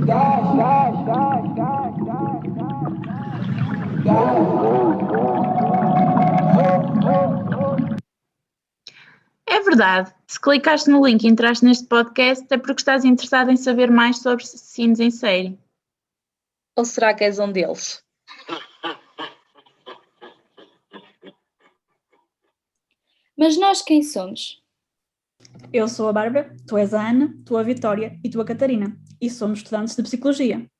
É verdade. Se clicaste no link e entraste neste podcast é porque estás interessado em saber mais sobre assassinos em série. Ou será que és um deles? Mas nós quem somos? Eu sou a Bárbara, tu és a Ana, tu a Vitória e tu a Catarina. E somos estudantes de Psicologia.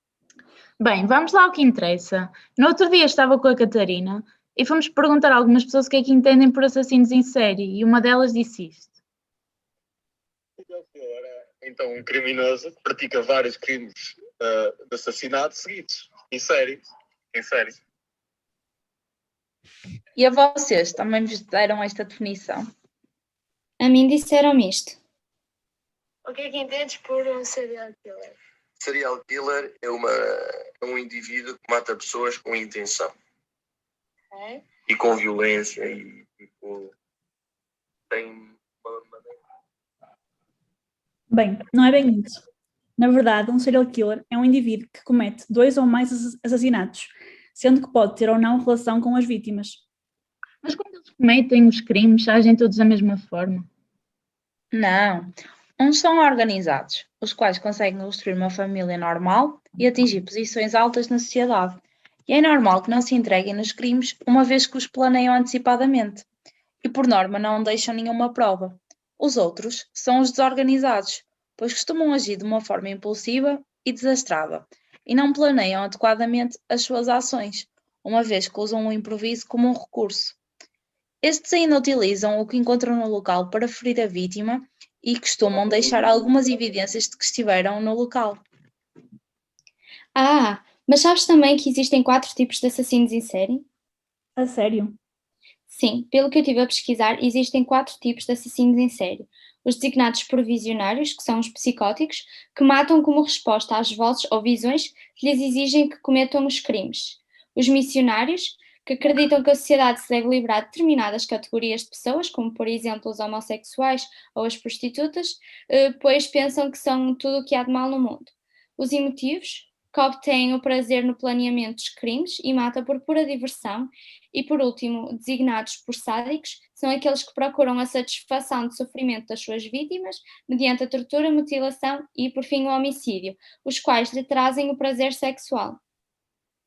Bem, vamos lá ao que interessa. No outro dia estava com a Catarina e fomos perguntar a algumas pessoas o que é que entendem por assassinos em série e uma delas disse isto. Então, um criminoso que pratica vários crimes de assassinato seguidos, em série. E a vocês também vos deram esta definição? A mim disseram-me isto. O que é que entendes por um serial killer? Serial killer é um indivíduo que mata pessoas com intenção. É? E com violência e tem uma maneira. Bem, não é bem isso. Na verdade, um serial killer é um indivíduo que comete 2 ou mais assassinatos, sendo que pode ter ou não relação com as vítimas. Mas quando eles cometem os crimes, agem todos da mesma forma? Não. Uns são organizados, os quais conseguem construir uma família normal e atingir posições altas na sociedade. E é normal que não se entreguem nos crimes, uma vez que os planeiam antecipadamente. E por norma não deixam nenhuma prova. Os outros são os desorganizados, pois costumam agir de uma forma impulsiva e desastrada, e não planeiam adequadamente as suas ações, uma vez que usam o improviso como um recurso. Estes ainda utilizam o que encontram no local para ferir a vítima e costumam deixar algumas evidências de que estiveram no local. Ah, mas sabes também que existem 4 tipos de assassinos em série? A sério? Sim, pelo que eu estive a pesquisar, existem 4 tipos de assassinos em série. Os designados por visionários, que são os psicóticos, que matam como resposta às vozes ou visões que lhes exigem que cometam os crimes. Os missionários, que acreditam que a sociedade se deve livrar de determinadas categorias de pessoas, como por exemplo os homossexuais ou as prostitutas, pois pensam que são tudo o que há de mal no mundo. Os emotivos, que obtêm o prazer no planeamento dos crimes e matam por pura diversão. E por último, designados por sádicos, são aqueles que procuram a satisfação de sofrimento das suas vítimas mediante a tortura, mutilação e, por fim, o homicídio, os quais lhe trazem o prazer sexual.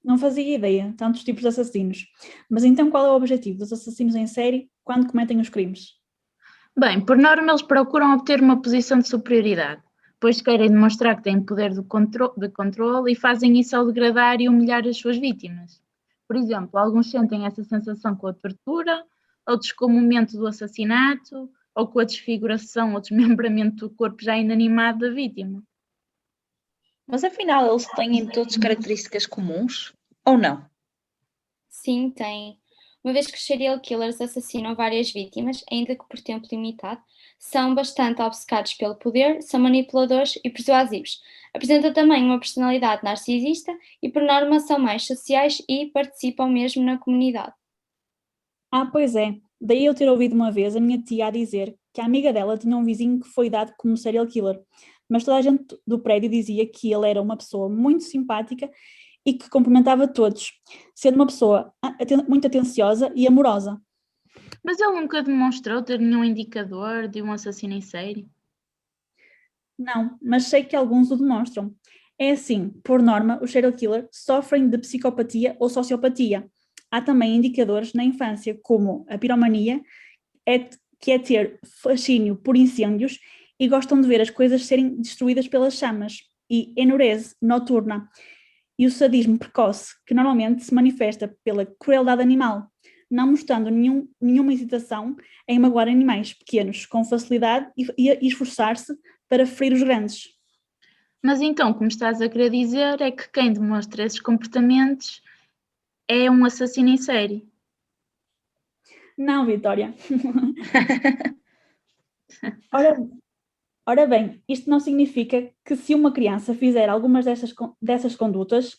Não fazia ideia, tantos tipos de assassinos. Mas então qual é o objetivo dos assassinos em série quando cometem os crimes? Bem, por norma eles procuram obter uma posição de superioridade, pois querem demonstrar que têm poder de controle e fazem isso ao degradar e humilhar as suas vítimas. Por exemplo, alguns sentem essa sensação com a tortura, outros com o momento do assassinato ou com a desfiguração ou desmembramento do corpo já inanimado da vítima. Mas afinal eles têm todas características comuns? Ou não? Sim, têm. Uma vez que os serial killers assassinam várias vítimas, ainda que por tempo limitado, são bastante obcecados pelo poder, são manipuladores e persuasivos. Apresentam também uma personalidade narcisista e, por norma, são mais sociais e participam mesmo na comunidade. Ah, pois é. Daí eu ter ouvido uma vez a minha tia a dizer que a amiga dela tinha um vizinho que foi dado como serial killer, mas toda a gente do prédio dizia que ele era uma pessoa muito simpática e que cumprimentava todos, sendo uma pessoa muito atenciosa e amorosa. Mas ele nunca demonstrou ter nenhum indicador de um assassino em série? Não, mas sei que alguns o demonstram. É assim, por norma, os serial killers sofrem de psicopatia ou sociopatia. Há também indicadores na infância, como a piromania, que é ter fascínio por incêndios e gostam de ver as coisas serem destruídas pelas chamas, e enurese noturna, e o sadismo precoce, que normalmente se manifesta pela crueldade animal, não mostrando nenhuma hesitação em magoar animais pequenos com facilidade e esforçar-se para ferir os grandes. Mas então, como estás a querer dizer, é que quem demonstra esses comportamentos é um assassino em série? Não, Vitória. Ora bem, isto não significa que se uma criança fizer algumas dessas condutas,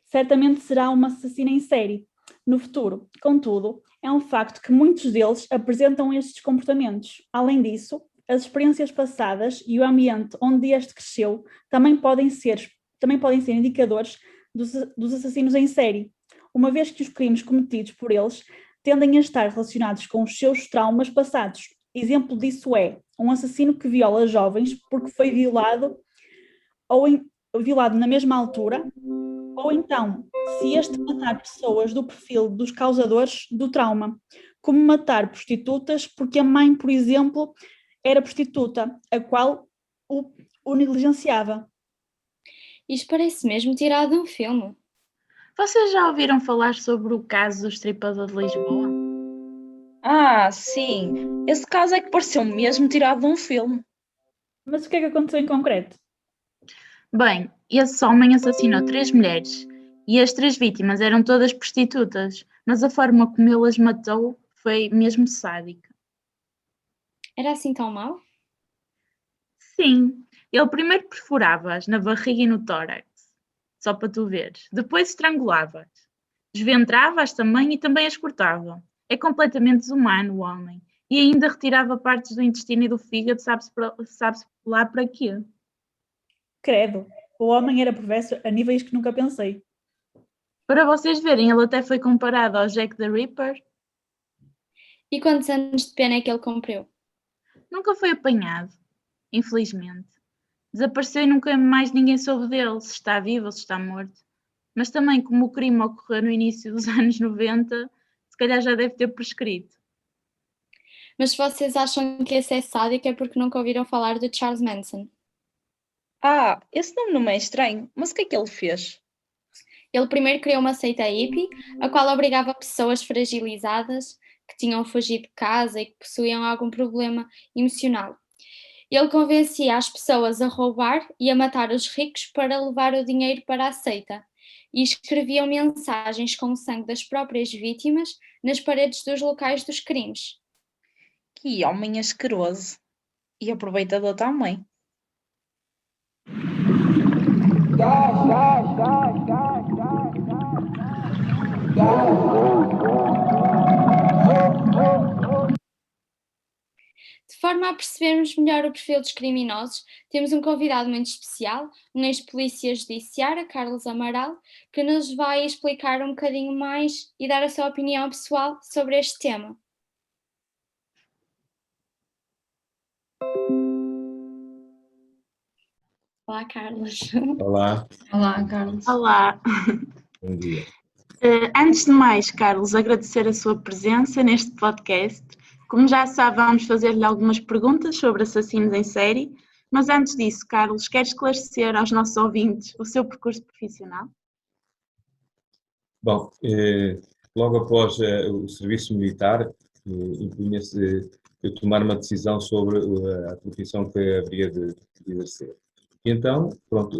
certamente será uma assassina em série no futuro. Contudo, é um facto que muitos deles apresentam estes comportamentos. Além disso, as experiências passadas e o ambiente onde este cresceu também podem ser também podem ser indicadores dos assassinos em série, uma vez que os crimes cometidos por eles tendem a estar relacionados com os seus traumas passados. Exemplo disso é um assassino que viola jovens porque foi violado violado na mesma altura, ou então, se este matar pessoas do perfil dos causadores do trauma, como matar prostitutas porque a mãe, por exemplo, era prostituta, a qual o negligenciava. Isto parece mesmo tirado de um filme. Vocês já ouviram falar sobre o caso do Estripador de Lisboa? Ah, sim. Esse caso é que pareceu mesmo tirado de um filme. Mas o que é que aconteceu em concreto? Bem, esse homem assassinou 3 mulheres e as 3 vítimas eram todas prostitutas, mas a forma como ele as matou foi mesmo sádica. Era assim tão mau? Sim, ele primeiro perfurava-as na barriga e no tórax, só para tu veres. Depois estrangulava-as, desventrava-as também e também as cortava. É completamente desumano o homem. E ainda retirava partes do intestino e do fígado, sabe-se lá para quê? Credo, o homem era perverso a níveis que nunca pensei. Para vocês verem, ele até foi comparado ao Jack the Ripper. E quantos anos de pena é que ele cumpriu? Nunca foi apanhado, infelizmente. Desapareceu e nunca mais ninguém soube dele, se está vivo ou se está morto. Mas também, como o crime ocorreu no início dos anos 90, se calhar já deve ter prescrito. Mas se vocês acham que esse é sádico é porque nunca ouviram falar de Charles Manson. Ah, esse nome não me é estranho, mas o que é que ele fez? Ele primeiro criou uma seita hippie, a qual obrigava pessoas fragilizadas, que tinham fugido de casa e que possuíam algum problema emocional. Ele convencia as pessoas a roubar e a matar os ricos para levar o dinheiro para a seita, e escreviam mensagens com o sangue das próprias vítimas nas paredes dos locais dos crimes. Que homem asqueroso. E aproveitador também. De forma a percebermos melhor o perfil dos criminosos, temos um convidado muito especial, um ex-polícia judiciária, Carlos Amaral, que nos vai explicar um bocadinho mais e dar a sua opinião pessoal sobre este tema. Olá, Carlos. Olá, Olá, Carlos. Olá! bom dia. Antes de mais, Carlos, agradecer a sua presença neste podcast. Como já sabe, vamos fazer-lhe algumas perguntas sobre assassinos em série, mas antes disso, Carlos, quer esclarecer aos nossos ouvintes o seu percurso profissional? Bom, logo após o serviço militar, impunha-se eu tomar uma decisão sobre a profissão que haveria de exercer. E então, pronto,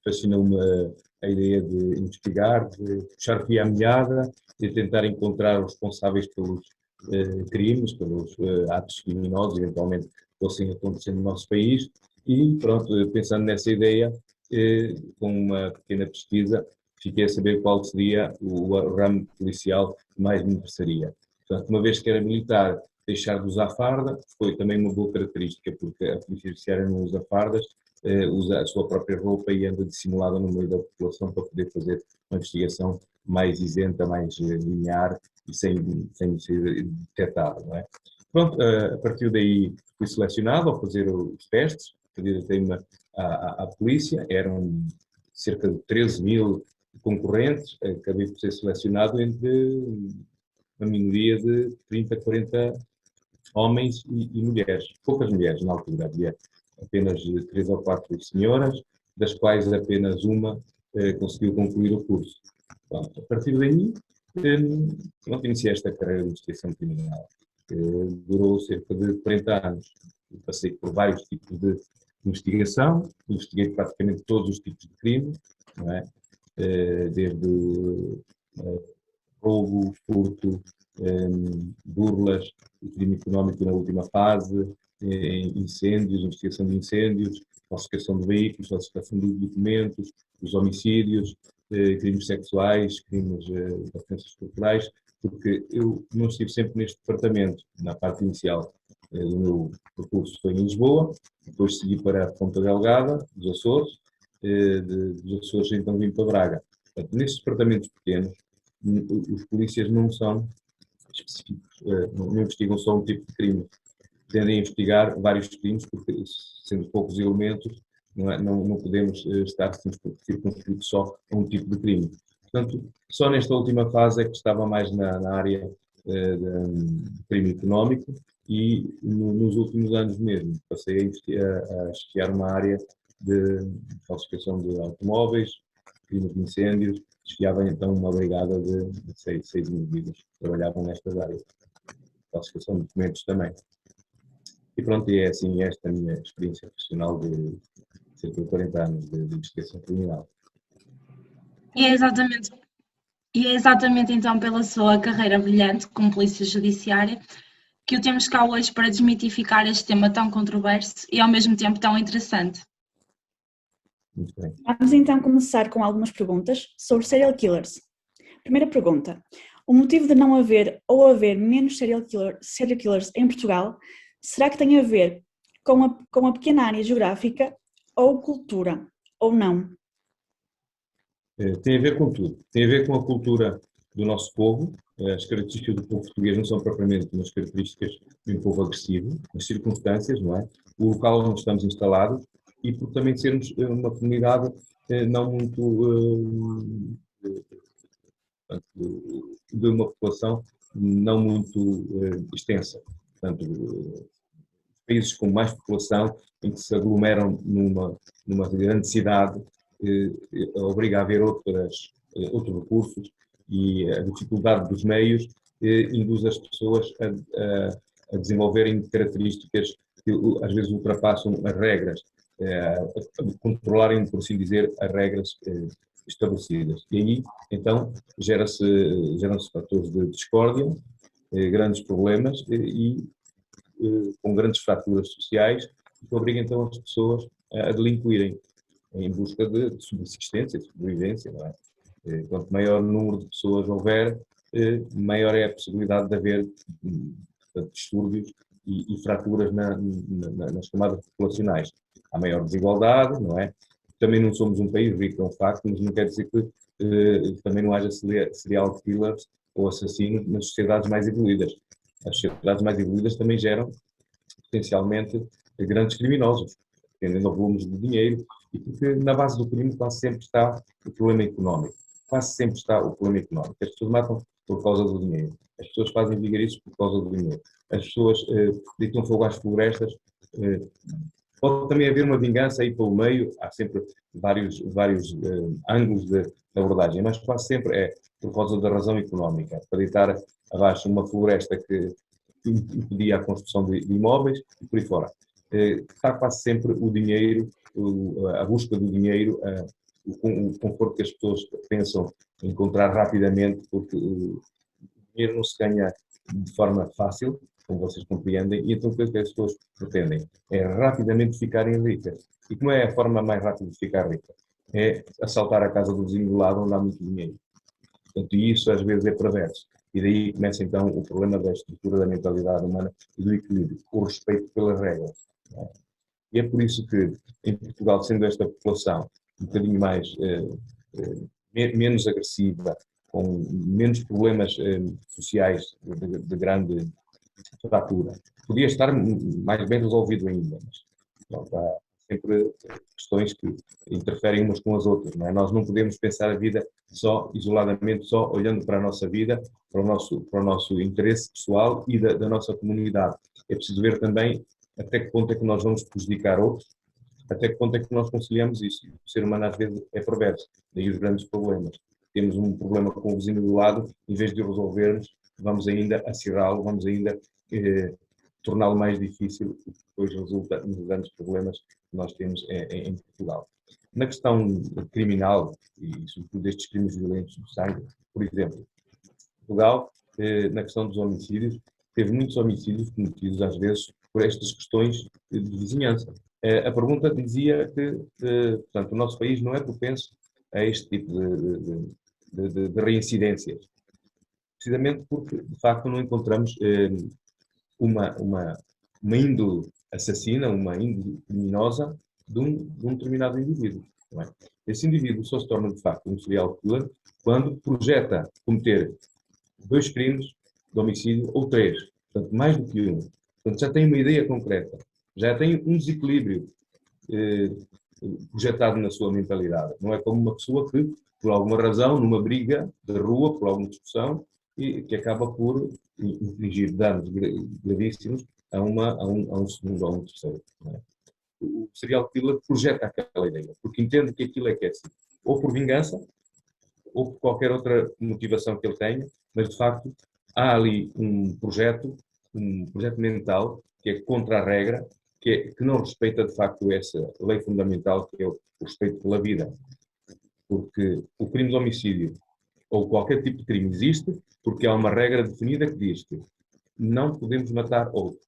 fascinou-me a ideia de investigar, de puxar fio à meada, de tentar encontrar os responsáveis pelos crimes, pelos atos criminosos, eventualmente fossem acontecendo no nosso país, e pronto, pensando nessa ideia, com uma pequena pesquisa, fiquei a saber qual seria o ramo policial que mais me interessaria. Portanto, uma vez que era militar, deixar de usar farda foi também uma boa característica, porque a polícia judiciária não usa fardas, usa a sua própria roupa e anda dissimulada no meio da população para poder fazer uma investigação mais isenta, mais linear e sem ser detectada, não é? Pronto, a partir daí fui selecionado ao fazer os testes, candidatei-me à polícia, eram cerca de 13 mil concorrentes, acabei por ser selecionado entre uma minoria de 30, 40 homens e mulheres, poucas mulheres na altura, havia apenas 3 ou 4 senhoras, das quais apenas uma conseguiu concluir o curso. Pronto, a partir daí, pronto, iniciei esta carreira de investigação criminal. Durou cerca de 40 anos. Eu passei por vários tipos de investigação, investiguei praticamente todos os tipos de crime, não é? Desde roubo, furto, burlas, crime económico na última fase, incêndios, investigação de incêndios, falsificação de veículos, falsificação de documentos, os homicídios, crimes sexuais, crimes de ofensas corporais, porque eu não estive sempre neste departamento, na parte inicial do meu percurso foi em Lisboa, depois segui para a Ponta Delgada, dos Açores, dos Açores, então vim para Braga. Portanto, nesses departamentos pequenos, os polícias não são específicos, não investigam só um tipo de crime. Tendem a investigar vários crimes, porque, sendo poucos elementos, não podemos estar circunscritos só a um tipo de crime. Portanto, só nesta última fase é que estava mais na área de crime económico e nos últimos anos mesmo passei a esquiar uma área de falsificação de automóveis, crimes de incêndios. Esquiava então uma brigada de 6 indivíduos que trabalhavam nestas áreas. Falsificação de documentos também. E pronto, é assim esta a minha experiência profissional de cerca de 40 anos de investigação criminal. E é exatamente então pela sua carreira brilhante como Polícia Judiciária que o temos cá hoje para desmitificar este tema tão controverso e ao mesmo tempo tão interessante. Muito bem. Vamos então começar com algumas perguntas sobre serial killers. Primeira pergunta: o motivo de não haver ou haver menos serial killers em Portugal será que tem a ver com a pequena área geográfica ou cultura, ou não? Tem a ver com tudo. Tem a ver com a cultura do nosso povo. As características do povo português não são propriamente umas características de um povo agressivo, as circunstâncias, não é? O local onde estamos instalados e por também sermos uma comunidade não muito de uma população não muito extensa. Portanto, países com mais população, em que se aglomeram numa grande cidade, obriga a haver outros recursos e a dificuldade dos meios induz as pessoas a desenvolverem características que às vezes ultrapassam as regras, a controlarem, por assim dizer, as regras estabelecidas. E aí, então, geram-se fatores de discórdia, grandes problemas e com grandes fraturas sociais, que obrigam então as pessoas a delinquirem em busca de subsistência, de sobrevivência, não é? Quanto maior número de pessoas houver, maior é a possibilidade de haver distúrbios e fraturas nas camadas populacionais. Há maior desigualdade, não é? Também não somos um país rico, é um facto, mas não quer dizer que também não haja serial killers ou assassinos nas sociedades mais evoluídas. As sociedades mais evoluídas também geram, potencialmente, grandes criminosos, tendendo a volumes de dinheiro, e porque na base do crime quase sempre está o problema económico. Quase sempre está o problema económico. As pessoas matam por causa do dinheiro. As pessoas fazem vigarices por causa do dinheiro. As pessoas deitam fogo às florestas. Pode também haver uma vingança aí pelo meio. Há sempre vários ângulos de abordagem, mas quase sempre é por causa da razão económica. Para deitar abaixo uma floresta que impedia a construção de imóveis e por aí fora. Está quase sempre o dinheiro, a busca do dinheiro, o conforto que as pessoas pensam encontrar rapidamente, porque o dinheiro não se ganha de forma fácil, como vocês compreendem, e então o que as pessoas pretendem é rapidamente ficarem ricas. E como é a forma mais rápida de ficar rica? É assaltar a casa do vizinho do lado onde há muito dinheiro. Portanto, isso às vezes é perverso. E daí começa então o problema da estrutura da mentalidade humana e do equilíbrio, o respeito pelas regras. E é por isso que, em Portugal, sendo esta população um bocadinho mais, menos agressiva, com menos problemas sociais de grande fratura, podia estar mais bem resolvido ainda, mas pronto, há sempre questões que interferem umas com as outras, não é? Nós não podemos pensar a vida só isoladamente, só olhando para a nossa vida, para o nosso interesse pessoal e da nossa comunidade. É preciso ver também até que ponto é que nós vamos prejudicar outros, até que ponto é que nós conciliamos isso. O ser humano às vezes é perverso, daí os grandes problemas. Temos um problema com o vizinho do lado, em vez de o resolvermos, vamos ainda acirrá-lo, vamos ainda torná-lo mais difícil, o que depois resulta nos grandes problemas que nós temos em Portugal. Na questão criminal, e sobretudo destes crimes violentos do sangue, por exemplo, Portugal, na questão dos homicídios, teve muitos homicídios cometidos às vezes por estas questões de vizinhança. A pergunta dizia que, portanto, o nosso país não é propenso a este tipo de reincidências, precisamente porque, de facto, não encontramos uma índole assassina, uma índole criminosa de um determinado indivíduo. Não é? Esse indivíduo só se torna, de facto, um serial killer quando projeta cometer 2 crimes de homicídio ou 3, portanto, mais do que um. Portanto, já tem uma ideia concreta, já tem um desequilíbrio projetado na sua mentalidade. Não é como uma pessoa que, por alguma razão, numa briga de rua, por alguma discussão, e que acaba por infligir danos gravíssimos a um segundo ou a um terceiro. Não é? O serial killer projeta aquela ideia, porque entende que aquilo é que é assim, ou por vingança, ou por qualquer outra motivação que ele tenha, mas de facto há ali um projeto mental que é contra a regra, que não respeita de facto essa lei fundamental que é o respeito pela vida. Porque o crime de homicídio ou qualquer tipo de crime existe porque há uma regra definida que diz que não podemos matar outro,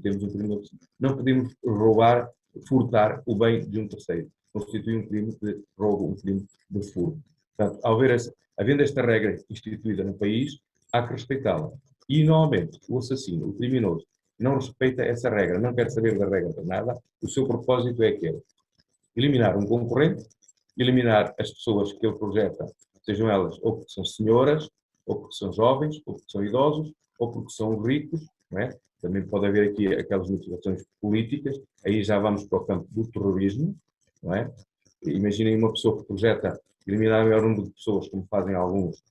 temos um crime de homicídio, não podemos roubar, furtar o bem de um terceiro. Constitui um crime de roubo, um crime de furto. Portanto, havendo esta regra instituída no país, há que respeitá-la. E, normalmente, o assassino, o criminoso, não respeita essa regra, não quer saber da regra de nada, o seu propósito é aquele: eliminar um concorrente, eliminar as pessoas que ele projeta, sejam elas ou porque são senhoras, ou porque são jovens, ou porque são idosos, ou porque são ricos, não é? Também pode haver aqui aquelas motivações políticas, aí já vamos para o campo do terrorismo, não é? Imaginem uma pessoa que projeta eliminar o maior número de pessoas, como fazem algumas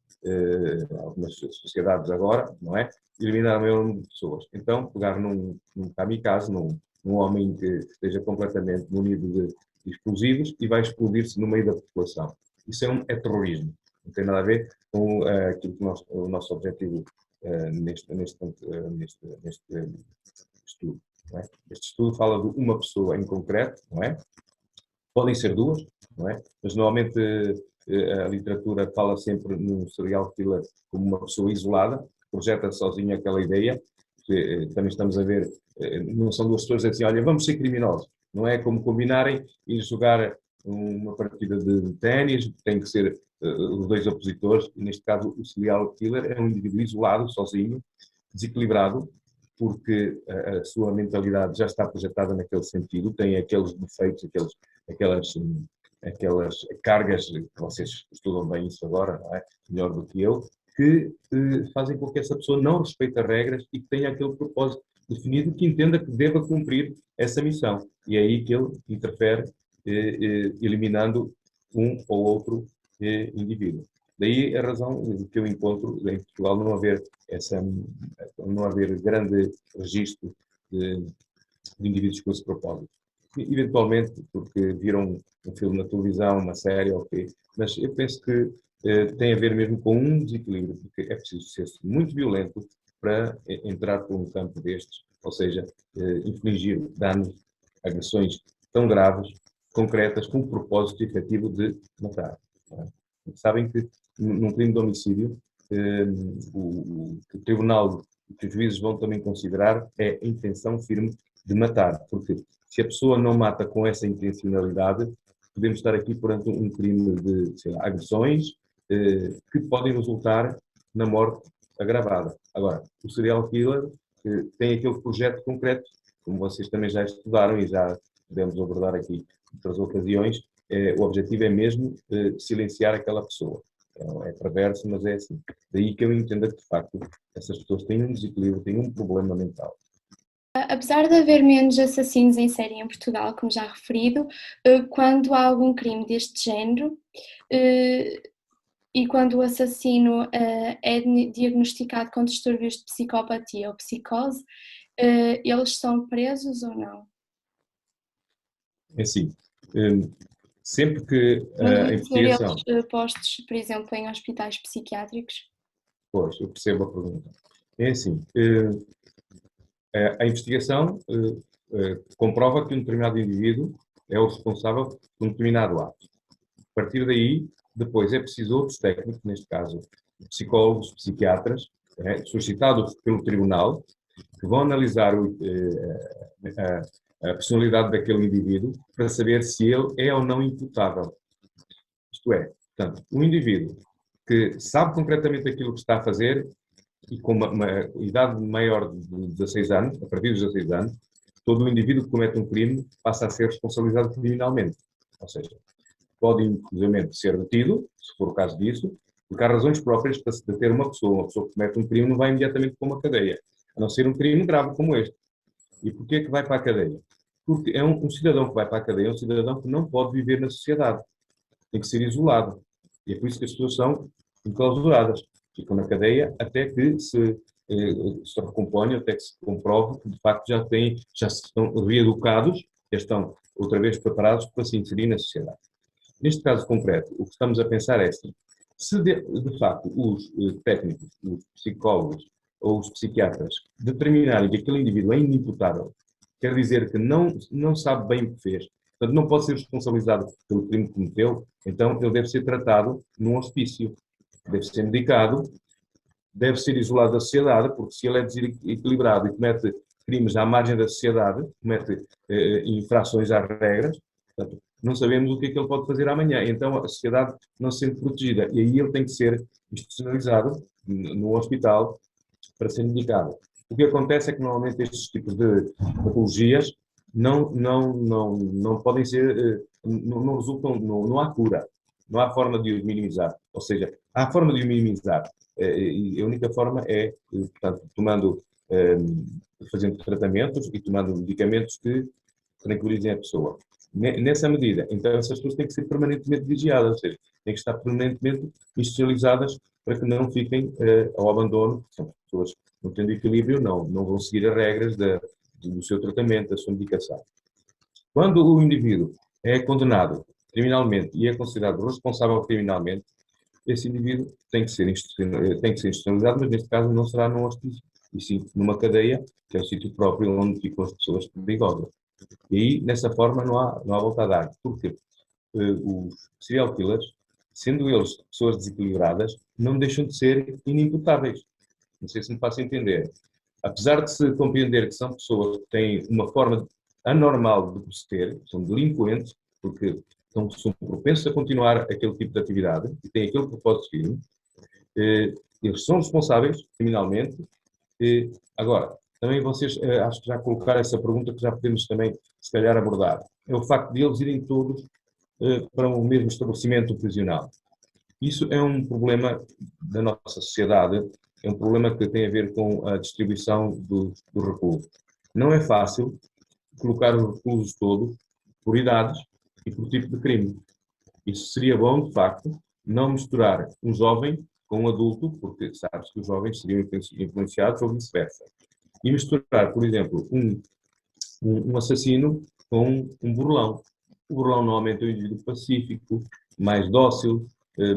sociedades agora, não é? Eliminar o maior número de pessoas. Então, pegar num kamikaze, num homem que esteja completamente munido de explosivos e vai explodir-se no meio da população. Isso é terrorismo. Não tem nada a ver com aquilo que o nosso objetivo neste estudo. Não é? Este estudo fala de uma pessoa em concreto, não é? Podem ser duas, não é? Mas normalmente a literatura fala sempre num serial killer como uma pessoa isolada, projeta sozinha aquela ideia, que também estamos a ver, não são duas pessoas assim, olha, vamos ser criminosos. Não é como combinarem e jogar uma partida de ténis, tem que ser os dois opositores, e neste caso o serial killer é um indivíduo isolado, sozinho, desequilibrado, porque a sua mentalidade já está projetada naquele sentido, tem aqueles defeitos, aquelas cargas, que vocês estudam bem isso agora, não é? Melhor do que eu, que fazem com que essa pessoa não respeite as regras e que tenha aquele propósito definido que entenda que deva cumprir essa missão. E é aí que ele interfere, eliminando um ou outro indivíduo. Daí a razão que eu encontro em Portugal não haver grande registro de indivíduos com esse propósito. Eventualmente, porque viram um filme na televisão, uma série, ok, mas eu penso que tem a ver mesmo com um desequilíbrio, porque é preciso ser muito violento para entrar por um campo destes, ou seja, infligir danos, agressões tão graves, concretas, com o propósito efetivo de matar. Sabem que num crime de homicídio, o tribunal, que os juízes vão também considerar, é a intenção firme de matar, porque se a pessoa não mata com essa intencionalidade, podemos estar aqui perante um crime de, sei lá, agressões que podem resultar na morte agravada. Agora, o serial killer tem aquele projeto concreto, como vocês também já estudaram e já podemos abordar aqui em outras ocasiões, o objetivo é mesmo silenciar aquela pessoa. É perverso, mas é assim. Daí que eu entendo que, de facto, essas pessoas têm um desequilíbrio, têm um problema mental. Apesar de haver menos assassinos em série em Portugal, como já referido, quando há algum crime deste género e quando o assassino é diagnosticado com distúrbios de psicopatia ou psicose, eles são presos ou não? É assim, sempre que a investigação... Eles postos, por exemplo, em hospitais psiquiátricos? Pois, eu percebo a pergunta. É assim, a investigação comprova que um determinado indivíduo é o responsável por um determinado ato. A partir daí, depois é preciso outros técnicos, neste caso psicólogos, psiquiatras, solicitados pelo tribunal, que vão analisar a personalidade daquele indivíduo para saber se ele é ou não imputável. Isto é, portanto, um indivíduo que sabe concretamente aquilo que está a fazer e com uma idade maior de 16 anos, a partir dos 16 anos, todo o indivíduo que comete um crime passa a ser responsabilizado criminalmente. Ou seja, pode inclusive ser detido, se for o caso disso, porque há razões próprias para se deter uma pessoa que comete um crime não vai imediatamente para uma cadeia, a não ser um crime grave como este. E porquê que vai para a cadeia? Porque é um cidadão que vai para a cadeia, é um cidadão que não pode viver na sociedade, tem que ser isolado. E é por isso que as pessoas são enclausuradas, ficam na cadeia até que se recomponham, até que se comprove que de facto já estão reeducados, já estão outra vez preparados para se inserir na sociedade. Neste caso concreto, o que estamos a pensar é assim, se de facto os técnicos, os psicólogos ou os psiquiatras determinarem que aquele indivíduo é inimputável, quer dizer que não sabe bem o que fez, portanto não pode ser responsabilizado pelo crime que cometeu, então ele deve ser tratado num hospício, deve ser medicado, deve ser isolado da sociedade, porque se ele é desequilibrado e comete crimes à margem da sociedade, comete infrações às regras, portanto, não sabemos o que é que ele pode fazer amanhã. Então a sociedade não se sente protegida e aí ele tem que ser institucionalizado no hospital para ser medicado. O que acontece é que normalmente estes tipos de patologias não podem ser, não resultam, não há cura, não há forma de os minimizar. Ou seja, há forma de os minimizar. E a única forma é, portanto, fazendo tratamentos e tomando medicamentos que tranquilizem a pessoa. Nessa medida, então essas pessoas têm que ser permanentemente vigiadas, ou seja, têm que estar permanentemente institucionalizadas para que não fiquem ao abandono. São pessoas que não tendo equilíbrio, não vão seguir as regras do seu tratamento, da sua medicação. Quando o indivíduo é condenado criminalmente e é considerado responsável criminalmente, esse indivíduo tem que ser institucionalizado, mas neste caso não será num hospício, e sim numa cadeia, que é o sítio próprio onde ficam as pessoas perigosas. E aí, nessa forma, não há volta a dar. Porque os serial killers, sendo eles pessoas desequilibradas, não deixam de ser inimputáveis. Não sei se me faço entender. Apesar de se compreender que são pessoas que têm uma forma anormal de proceder, são delinquentes, porque são propensos a continuar aquele tipo de atividade e têm aquele propósito firme, eles são responsáveis criminalmente. Agora, também vocês acho que já colocaram essa pergunta que já podemos também, se calhar, abordar. É o facto de eles irem todos para o mesmo estabelecimento prisional. Isso é um problema da nossa sociedade, é um problema que tem a ver com a distribuição dos reclusos. Não é fácil colocar os reclusos todos por idades e por tipo de crime. Isso seria bom, de facto, não misturar um jovem com um adulto, porque sabe-se que os jovens seriam influenciados ou vice-versa. E misturar, por exemplo, um assassino com um burlão. O burlão normalmente é um indivíduo pacífico, mais dócil,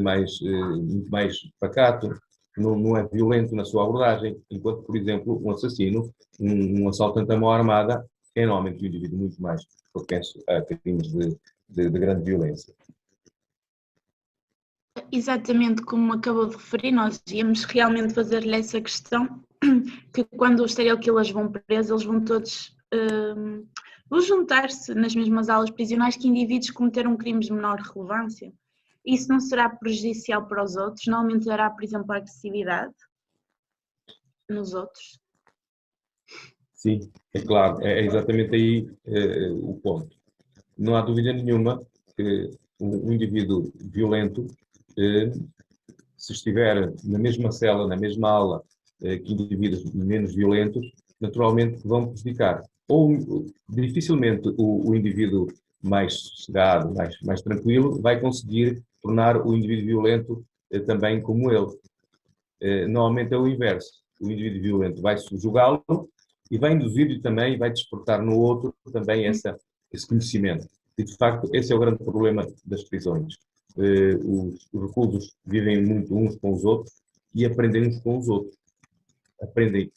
mais pacato, não é violento na sua abordagem, enquanto, por exemplo, um assassino, um assaltante à mão armada, é normalmente um indivíduo muito mais propenso a crimes de grande violência. Exatamente como acabou de referir, nós íamos realmente fazer-lhe essa questão, que quando os serial killers vão presos, eles vão todos vão juntar-se nas mesmas aulas prisionais que indivíduos que cometeram crimes de menor relevância. Isso não será prejudicial para os outros? Não aumentará, por exemplo, a agressividade nos outros? Sim, é claro, é exatamente aí o ponto. Não há dúvida nenhuma que um indivíduo violento, se estiver na mesma cela, na mesma aula que indivíduos menos violentos, naturalmente vão prejudicar. Ou dificilmente o indivíduo mais sossegado, mais tranquilo, vai conseguir tornar o indivíduo violento também como ele. Normalmente é o inverso. O indivíduo violento vai subjugá-lo e vai induzir-lhe também, vai despertar no outro também esse conhecimento. E, de facto, esse é o grande problema das prisões. Os reclusos vivem muito uns com os outros e aprendem uns com os outros. Aprendem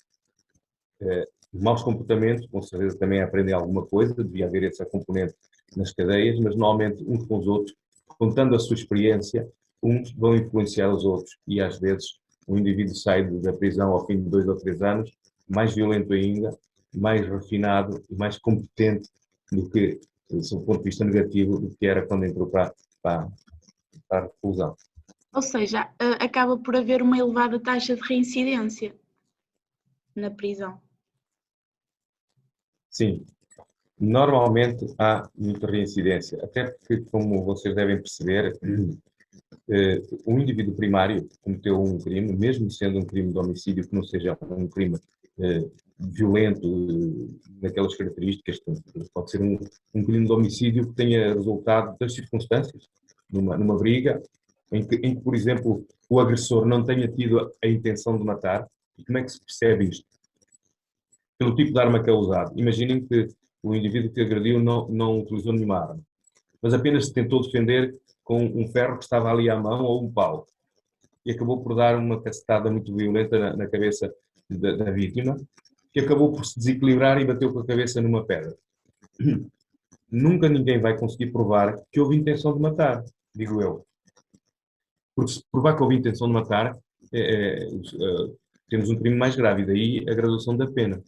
os maus comportamentos, com certeza também aprendem alguma coisa, devia haver essa componente nas cadeias, mas normalmente uns com os outros, contando a sua experiência, uns vão influenciar os outros e às vezes o indivíduo sai da prisão ao fim de 2 ou 3 anos, mais violento ainda, mais refinado e mais competente do que, do ponto de vista negativo, do que era quando entrou para a reclusão. Ou seja, acaba por haver uma elevada taxa de reincidência na prisão. Sim. Normalmente há muita reincidência, até porque, como vocês devem perceber, um indivíduo primário cometeu um crime, mesmo sendo um crime de homicídio, que não seja um crime violento, naquelas características, pode ser um crime de homicídio que tenha resultado das circunstâncias, numa briga, em que, por exemplo, o agressor não tenha tido a intenção de matar. E como é que se percebe isto? Pelo tipo de arma que é usado. Imaginem que o indivíduo que agrediu não utilizou nenhuma arma, mas apenas se tentou defender com um ferro que estava ali à mão ou um pau, e acabou por dar uma cacetada muito violenta na cabeça da vítima, que acabou por se desequilibrar e bateu com a cabeça numa pedra. Nunca ninguém vai conseguir provar que houve intenção de matar, digo eu. Porque se provar que houve intenção de matar, temos um crime mais grave, e daí a graduação da pena.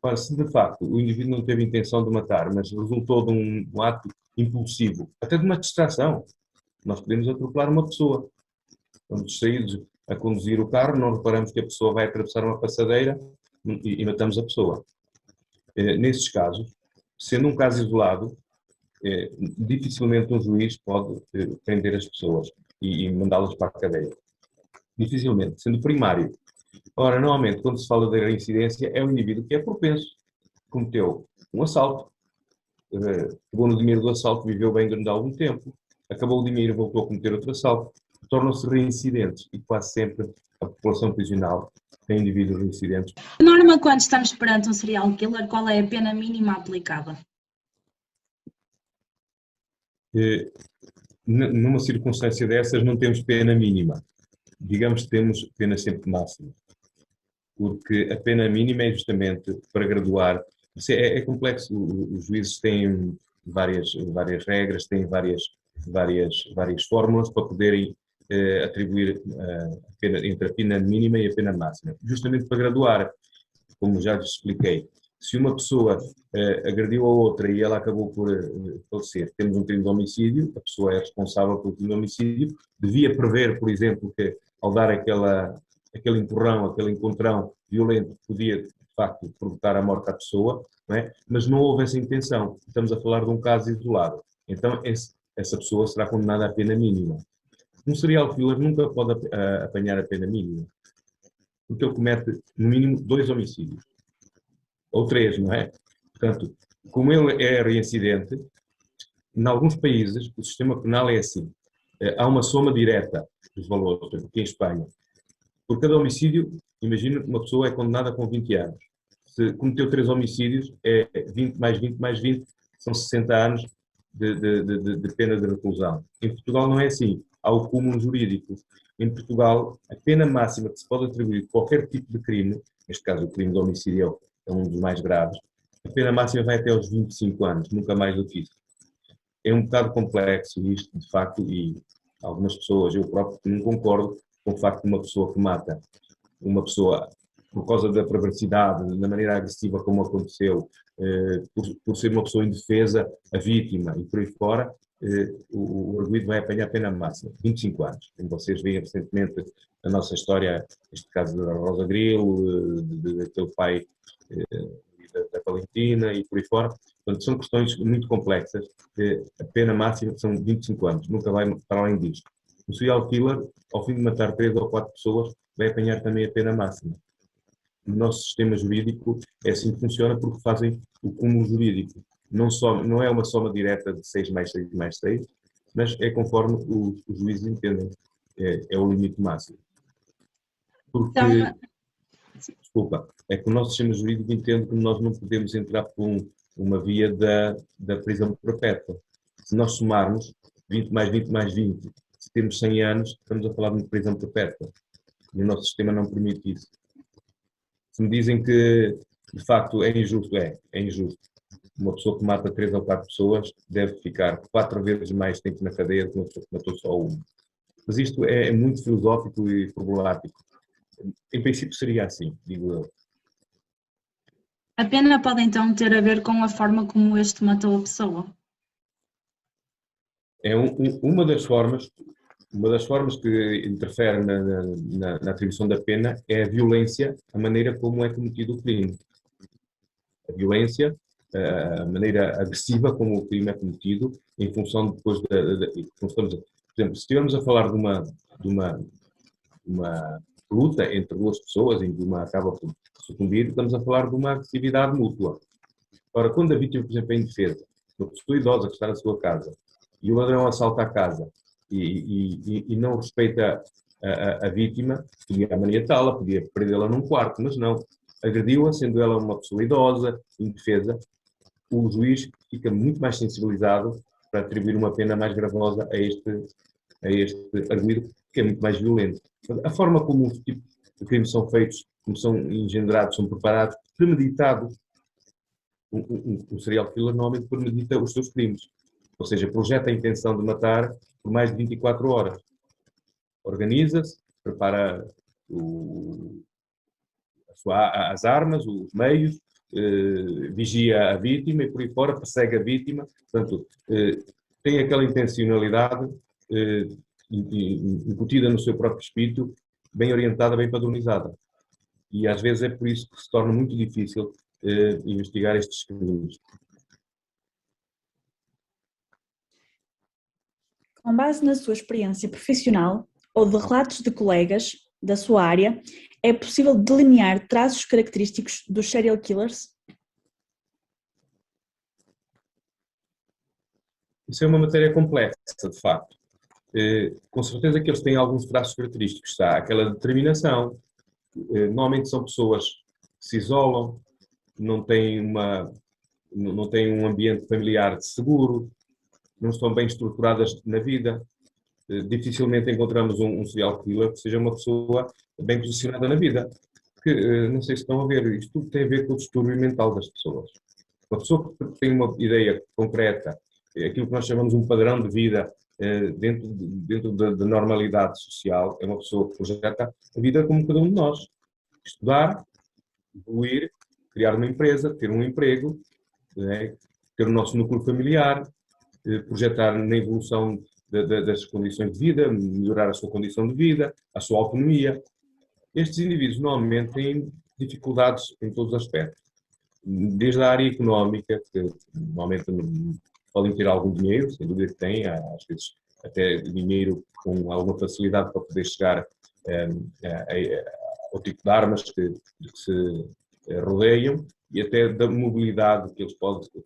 Ora, se de facto o indivíduo não teve intenção de matar, mas resultou de um ato impulsivo, até de uma distração, nós podemos atropelar uma pessoa. Estamos distraídos a conduzir o carro, não reparamos que a pessoa vai atravessar uma passadeira e matamos a pessoa. Nesses casos, sendo um caso isolado, dificilmente um juiz pode prender as pessoas e mandá-las para a cadeia. Dificilmente, sendo primário. Ora, normalmente, quando se fala da reincidência, é um indivíduo que é propenso, cometeu um assalto, pegou no dinheiro do assalto, viveu bem durante algum tempo, acabou o dinheiro e voltou a cometer outro assalto, tornam-se reincidentes, e quase sempre a população prisional tem indivíduos reincidentes. Por norma, quando estamos perante um serial killer, qual é a pena mínima aplicada? Numa circunstância dessas, não temos pena mínima. Digamos que temos pena sempre máxima. Porque a pena mínima é justamente para graduar. É complexo, os juízes têm várias regras, têm várias fórmulas para poderem atribuir a pena, entre a pena mínima e a pena máxima. Justamente para graduar, como já lhes expliquei. Se uma pessoa agrediu a outra e ela acabou por falecer, temos um crime de homicídio, a pessoa é responsável pelo crime de homicídio, devia prever, por exemplo, que ao dar aquele empurrão, aquele encontrão violento, podia, de facto, provocar a morte à pessoa, não é? Mas não houve essa intenção. Estamos a falar de um caso isolado. Então, essa pessoa será condenada à pena mínima. Um serial killer nunca pode apanhar a pena mínima, porque ele comete, no mínimo, 2 homicídios. Ou 3, não é? Portanto, como ele é reincidente, em alguns países o sistema penal é assim. Há uma soma direta dos valores, por exemplo, aqui em Espanha. Por cada homicídio, imagina que uma pessoa é condenada com 20 anos. Se cometeu 3 homicídios, é 20 mais 20 mais 20, são 60 anos de pena de reclusão. Em Portugal não é assim. Há o cúmulo jurídico. Em Portugal, a pena máxima que se pode atribuir a qualquer tipo de crime, neste caso o crime de homicídio é um dos mais graves, a pena máxima vai até aos 25 anos, nunca mais do que isso. É um bocado complexo isto, de facto, e algumas pessoas, eu próprio, não concordo com o facto de uma pessoa que mata uma pessoa por causa da perversidade, da maneira agressiva como aconteceu, por ser uma pessoa indefesa, a vítima e por aí fora, o arguido vai apanhar a pena máxima, 25 anos. Como vocês veem recentemente a nossa história, este caso da Rosa Grilo, daquele pai da Valentina e por aí fora. Portanto, são questões muito complexas. A pena máxima são 25 anos, nunca vai para além disto. O serial killer, ao fim de matar 3 ou 4 pessoas, vai apanhar também a pena máxima. O nosso sistema jurídico é assim que funciona, porque fazem o cúmulo jurídico. Não é uma soma direta de 6 mais 6 mais 6, mas é conforme os juízes entendem. É o limite máximo. Porque, desculpa, é que o nosso sistema jurídico entende que nós não podemos entrar por uma via da prisão perpétua. Se nós somarmos 20 mais 20 mais 20, se temos 100 anos, estamos a falar de uma prisão perpétua. E o nosso sistema não permite isso. Se me dizem que, de facto, é injusto, é injusto. Uma pessoa que mata 3 ou 4 pessoas deve ficar 4 vezes mais tempo na cadeia do que uma pessoa que matou só uma. Mas isto é muito filosófico e problemático. Em princípio seria assim, digo eu. A pena pode então ter a ver com a forma como este matou a pessoa? É uma das formas que interfere na atribuição da pena é a violência, a maneira como é cometido o crime. A violência a maneira agressiva como o crime é cometido, em função depois por exemplo, se estivermos a falar de uma luta entre duas pessoas, em que uma acaba por sucumbir, estamos a falar de uma agressividade mútua. Ora, quando a vítima, por exemplo, é indefesa, uma pessoa idosa que está na sua casa, e o ladrão assalta a casa e não respeita a vítima, podia amaniatá-la, podia prendê-la num quarto, mas não. Agrediu-a, sendo ela uma pessoa idosa, indefesa, o juiz fica muito mais sensibilizado para atribuir uma pena mais gravosa a este arguido, que é muito mais violento. A forma como os tipos de crimes são feitos, como são engendrados, são preparados, premeditado. Um serial killer normalmente premedita os seus crimes. Ou seja, projeta a intenção de matar por mais de 24 horas. Organiza-se, prepara as armas, os meios, vigia a vítima e por aí fora, persegue a vítima. Portanto, tem aquela intencionalidade incutida no seu próprio espírito, bem orientada, bem padronizada. E às vezes é por isso que se torna muito difícil investigar estes crimes. Com base na sua experiência profissional ou de relatos de colegas da sua área, é possível delinear traços característicos dos serial killers? Isso é uma matéria complexa, de facto. Com certeza que eles têm alguns traços característicos. Está aquela determinação. Normalmente são pessoas que se isolam, não têm um ambiente familiar seguro, não estão bem estruturadas na vida. Dificilmente encontramos um serial killer que seja uma pessoa bem posicionada na vida. Porque, não sei se estão a ver, isto tudo tem a ver com o distúrbio mental das pessoas. Uma pessoa que tem uma ideia concreta, aquilo que nós chamamos um padrão de vida dentro da normalidade social, é uma pessoa que projeta a vida como cada um de nós. Estudar, evoluir, criar uma empresa, ter um emprego, ter o nosso núcleo familiar, projetar na evolução das condições de vida, melhorar a sua condição de vida, a sua autonomia. Estes indivíduos normalmente têm dificuldades em todos os aspectos. Desde a área económica, que normalmente podem ter algum dinheiro, sem dúvida que têm, às vezes até dinheiro com alguma facilidade para poder chegar ao tipo de armas que se rodeiam, e até da mobilidade que eles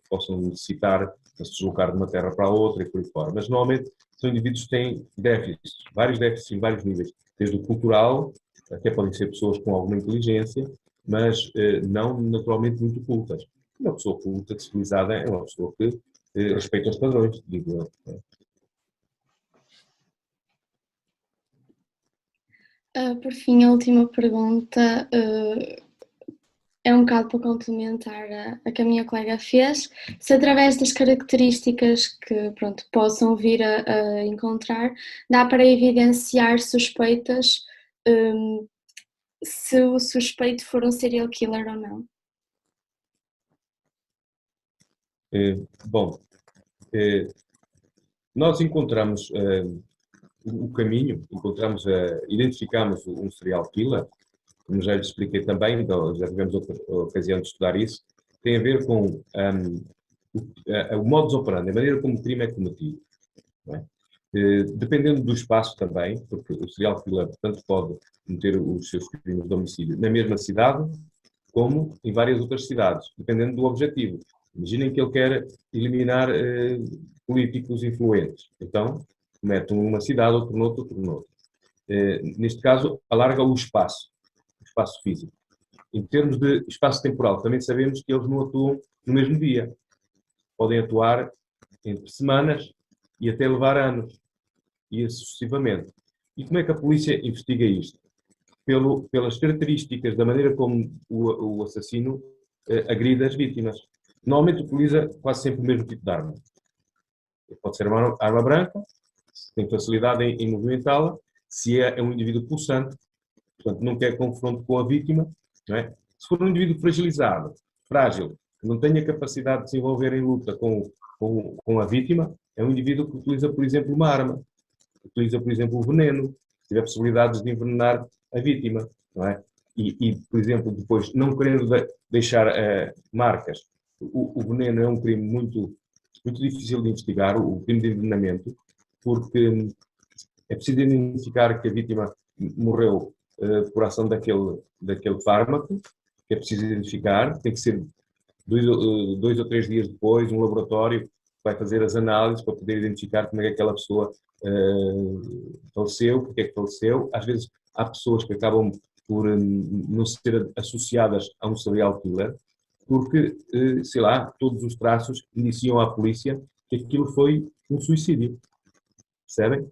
possam necessitar para se deslocar de uma terra para a outra e por aí fora. Mas normalmente são indivíduos que têm déficits, vários déficits em vários níveis, desde o cultural, até podem ser pessoas com alguma inteligência, mas não naturalmente muito cultas. Uma pessoa culta, civilizada, é uma pessoa que respeita os padrões, digo eu. Por fim, a última pergunta é um bocado para complementar a que a minha colega fez. Se através das características que possam vir a encontrar, dá para evidenciar suspeitas se o suspeito for um serial killer ou não? Bom, nós encontramos o caminho, identificamos um serial killer, como já lhe expliquei também, então já tivemos outra ocasião de estudar isso, tem a ver com o modus operandi, a maneira como o crime é cometido. Não é? Dependendo do espaço também, porque o serial killer tanto pode cometer os seus crimes de homicídio na mesma cidade, como em várias outras cidades, dependendo do objetivo. Imaginem que ele quer eliminar políticos influentes. Então, comete um numa cidade, outro noutra, outro noutra. Neste caso, alarga o espaço físico. Em termos de espaço temporal, também sabemos que eles não atuam no mesmo dia. Podem atuar entre semanas e até levar anos, e assim sucessivamente. E como é que a polícia investiga isto? Pelas características da maneira como o assassino agride as vítimas. Normalmente utiliza quase sempre o mesmo tipo de arma. Pode ser uma arma branca, se tem facilidade em movimentá-la, se é um indivíduo pulsante, portanto não quer confronto com a vítima, não é? Se for um indivíduo fragilizado, frágil, que não tenha capacidade de se envolver em luta com a vítima, é um indivíduo que utiliza, por exemplo, uma arma, utiliza, por exemplo, o veneno, se tiver possibilidades de envenenar a vítima, não é? E por exemplo, depois, não querendo deixar marcas, o veneno é um crime muito difícil de investigar, o crime de envenenamento, porque é preciso identificar que a vítima morreu por ação daquele fármaco, que é preciso identificar, tem que ser 2 ou 3 dias depois, um laboratório vai fazer as análises para poder identificar como é que aquela pessoa faleceu, porque é que faleceu. Às vezes há pessoas que acabam por não ser associadas a um serial killer, porque, sei lá, todos os traços indiciam à polícia que aquilo foi um suicídio. Percebem?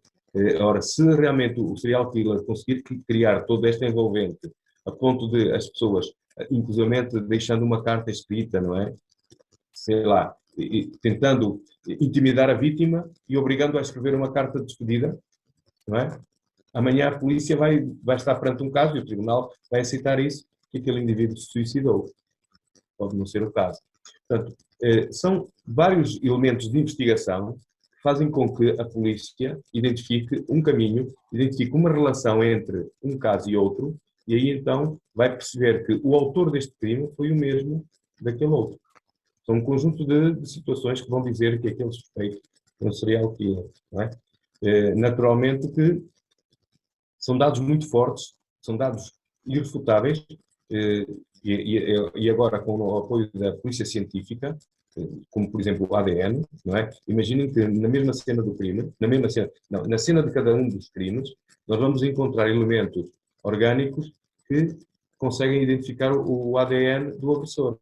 Ora, se realmente o serial killer conseguir criar toda esta envolvente a ponto de as pessoas, inclusivamente deixando uma carta escrita, não é? Sei lá, tentando intimidar a vítima e obrigando-a a escrever uma carta de despedida, não é? Amanhã a polícia vai estar perante um caso e o tribunal vai aceitar isso, que aquele indivíduo se suicidou. Pode não ser o caso. Portanto, são vários elementos de investigação que fazem com que a polícia identifique um caminho, identifique uma relação entre um caso e outro, e aí então vai perceber que o autor deste crime foi o mesmo daquele outro. São um conjunto de situações que vão dizer que aquele suspeito é um serial killer, não é? Naturalmente que são dados muito fortes, são dados irrefutáveis, e agora com o apoio da polícia científica, como por exemplo o ADN, não é? Imaginem que na mesma cena do crime, na cena de cada um dos crimes, nós vamos encontrar elementos orgânicos que conseguem identificar o ADN do agressor.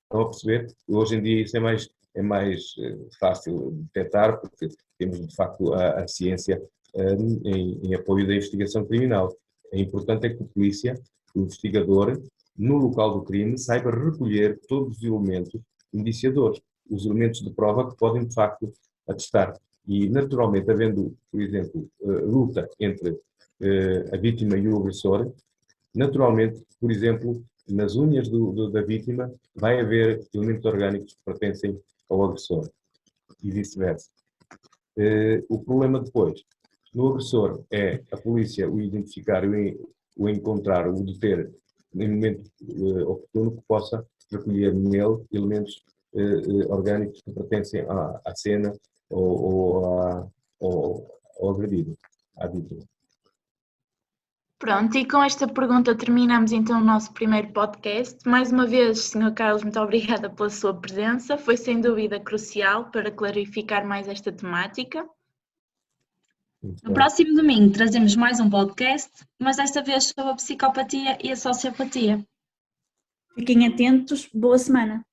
Estão a perceber? Hoje em dia isso é mais fácil de detectar, porque temos de facto a ciência em apoio da investigação criminal. É importante que a polícia, o investigador, no local do crime, saiba recolher todos os elementos indiciadores, os elementos de prova que podem de facto atestar. E naturalmente, havendo, por exemplo, luta entre a vítima e o agressor, naturalmente, por exemplo, nas unhas da vítima vai haver elementos orgânicos que pertencem ao agressor e vice-versa. O problema depois, no agressor, é a polícia o identificar, o encontrar, o deter em momento oportuno que possa recolher nele elementos orgânicos que pertencem à cena ou ao agredido, à vítima. Pronto, e com esta pergunta terminamos então o nosso primeiro podcast. Mais uma vez, Sr. Carlos, muito obrigada pela sua presença. Foi sem dúvida crucial para clarificar mais esta temática. No próximo domingo trazemos mais um podcast, mas desta vez sobre a psicopatia e a sociopatia. Fiquem atentos, boa semana!